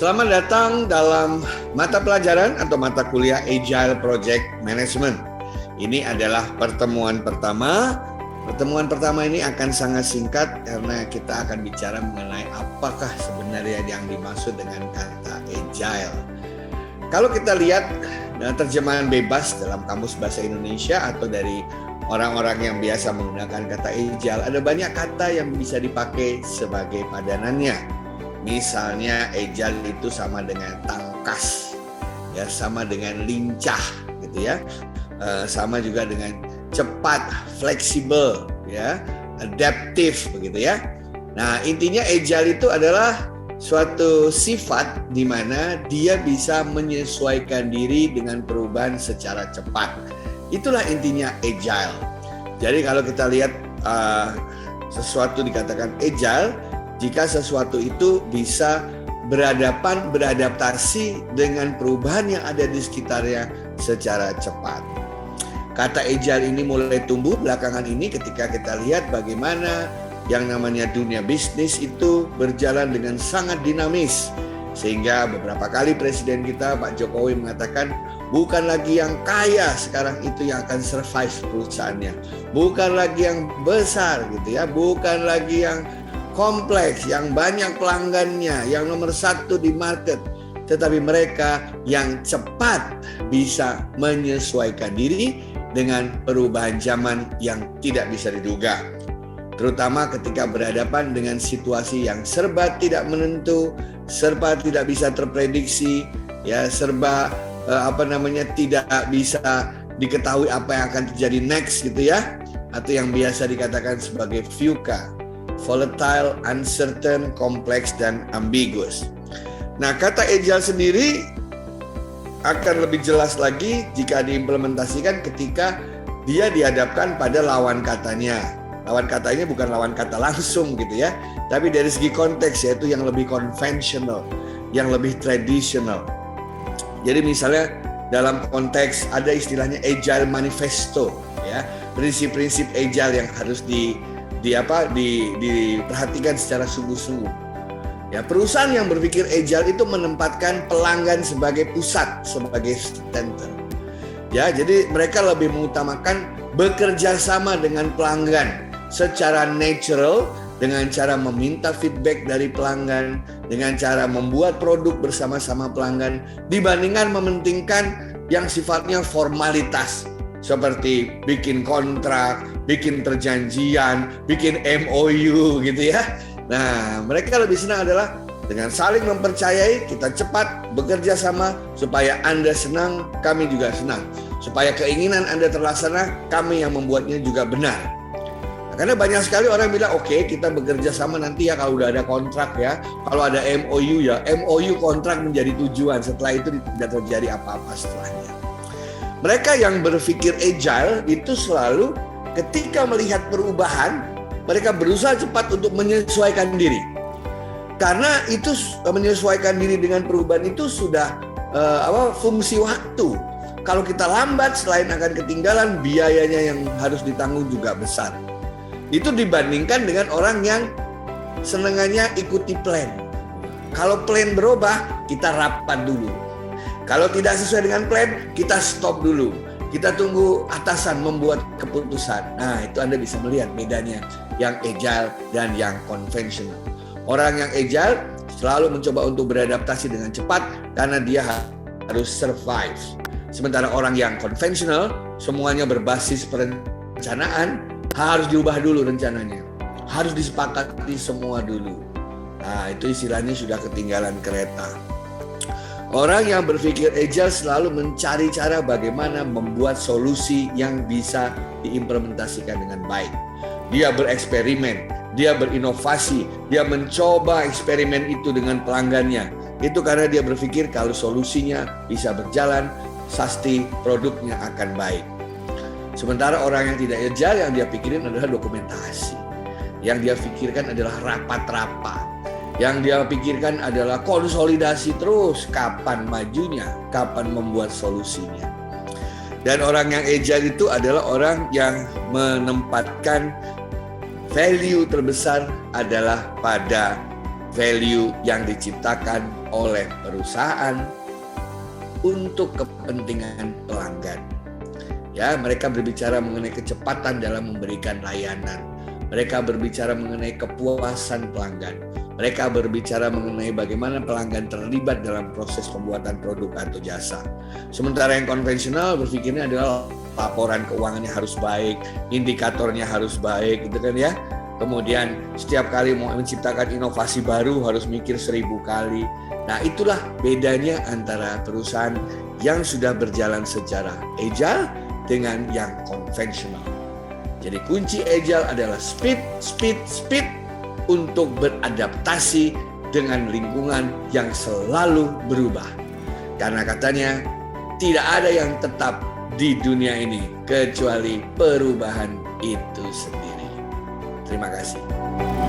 Selamat datang dalam mata pelajaran atau mata kuliah Agile Project Management. Ini adalah pertemuan pertama. Pertemuan pertama ini akan sangat singkat karena kita akan bicara mengenai apakah sebenarnya yang dimaksud dengan kata Agile. Kalau kita lihat terjemahan bebas dalam Kamus Bahasa Indonesia atau dari orang-orang yang biasa menggunakan kata Agile, ada banyak kata yang bisa dipakai sebagai padanannya. Misalnya agile itu sama dengan tangkas, ya, sama dengan lincah, gitu ya, sama juga dengan cepat, fleksibel, ya, adaptif, begitu ya. Nah, intinya agile itu adalah suatu sifat di mana dia bisa menyesuaikan diri dengan perubahan secara cepat. Itulah intinya agile. Jadi kalau kita lihat sesuatu dikatakan agile jika sesuatu itu bisa beradaptasi dengan perubahan yang ada di sekitarnya secara cepat. Kata agile ini mulai tumbuh belakangan ini ketika kita lihat bagaimana yang namanya dunia bisnis itu berjalan dengan sangat dinamis. Sehingga beberapa kali Presiden kita Pak Jokowi mengatakan bukan lagi yang kaya sekarang itu yang akan survive perusahaannya. Bukan lagi yang besar gitu ya, bukan lagi yang kompleks, yang banyak pelanggannya, yang nomor satu di market, tetapi mereka yang cepat bisa menyesuaikan diri dengan perubahan zaman yang tidak bisa diduga. Terutama ketika berhadapan dengan situasi yang serba tidak menentu, serba tidak bisa terprediksi, ya, serba tidak bisa diketahui apa yang akan terjadi next gitu ya, atau yang biasa dikatakan sebagai VUCA. Volatile, uncertain, kompleks, dan ambiguous. Nah, kata agile sendiri akan lebih jelas lagi jika diimplementasikan ketika dia dihadapkan pada lawan katanya. Lawan katanya bukan lawan kata langsung gitu ya, tapi dari segi konteks, yaitu yang lebih konvensional, yang lebih tradisional. Jadi misalnya dalam konteks ada istilahnya Agile Manifesto, ya, prinsip-prinsip agile yang harus diperhatikan secara sungguh-sungguh. Ya, perusahaan yang berpikir agile itu menempatkan pelanggan sebagai pusat, sebagai center. Ya, jadi mereka lebih mengutamakan bekerja sama dengan pelanggan secara natural, dengan cara meminta feedback dari pelanggan, dengan cara membuat produk bersama-sama pelanggan, dibandingkan mementingkan yang sifatnya formalitas, seperti bikin kontrak, bikin perjanjian, bikin MOU gitu ya. Nah, mereka lebih senang adalah dengan saling mempercayai, kita cepat bekerja sama supaya Anda senang, kami juga senang. Supaya keinginan Anda terlaksana, kami yang membuatnya juga benar. Nah, karena banyak sekali orang bilang, oke, kita bekerja sama nanti ya kalau udah ada kontrak ya. Kalau ada MOU ya, MOU kontrak menjadi tujuan. Setelah itu tidak terjadi apa-apa setelahnya. Mereka yang berpikir agile itu selalu ketika melihat perubahan, mereka berusaha cepat untuk menyesuaikan diri. Karena itu menyesuaikan diri dengan perubahan itu sudah fungsi waktu. Kalau kita lambat, selain akan ketinggalan, biayanya yang harus ditanggung juga besar. Itu dibandingkan dengan orang yang senengannya ikuti plan. Kalau plan berubah, kita rapat dulu. Kalau tidak sesuai dengan plan, kita stop dulu. Kita tunggu atasan membuat keputusan. Nah, itu Anda bisa melihat bedanya yang agile dan yang konvensional. Orang yang agile selalu mencoba untuk beradaptasi dengan cepat karena dia harus survive. Sementara orang yang konvensional semuanya berbasis perencanaan, harus diubah dulu rencananya. Harus disepakati semua dulu. Nah, itu istilahnya sudah ketinggalan kereta. Orang yang berpikir agile selalu mencari cara bagaimana membuat solusi yang bisa diimplementasikan dengan baik. Dia bereksperimen, dia berinovasi, dia mencoba eksperimen itu dengan pelanggannya. Itu karena dia berpikir kalau solusinya bisa berjalan, pasti produknya akan baik. Sementara orang yang tidak agile, yang dia pikirin adalah dokumentasi. Yang dia pikirkan adalah rapat-rapat. Yang dia pikirkan adalah konsolidasi terus, kapan majunya, kapan membuat solusinya. Dan orang yang agile itu adalah orang yang menempatkan value terbesar adalah pada value yang diciptakan oleh perusahaan untuk kepentingan pelanggan. Ya, mereka berbicara mengenai kecepatan dalam memberikan layanan. Mereka berbicara mengenai kepuasan pelanggan. Mereka berbicara mengenai bagaimana pelanggan terlibat dalam proses pembuatan produk atau jasa. Sementara yang konvensional berpikirnya adalah laporan keuangannya harus baik, indikatornya harus baik, gitu kan ya. Kemudian setiap kali mau menciptakan inovasi baru harus mikir 1000 kali. Nah, itulah bedanya antara perusahaan yang sudah berjalan secara agile dengan yang konvensional. Jadi kunci agile adalah speed untuk beradaptasi dengan lingkungan yang selalu berubah. Karena katanya tidak ada yang tetap di dunia ini kecuali perubahan itu sendiri. Terima kasih.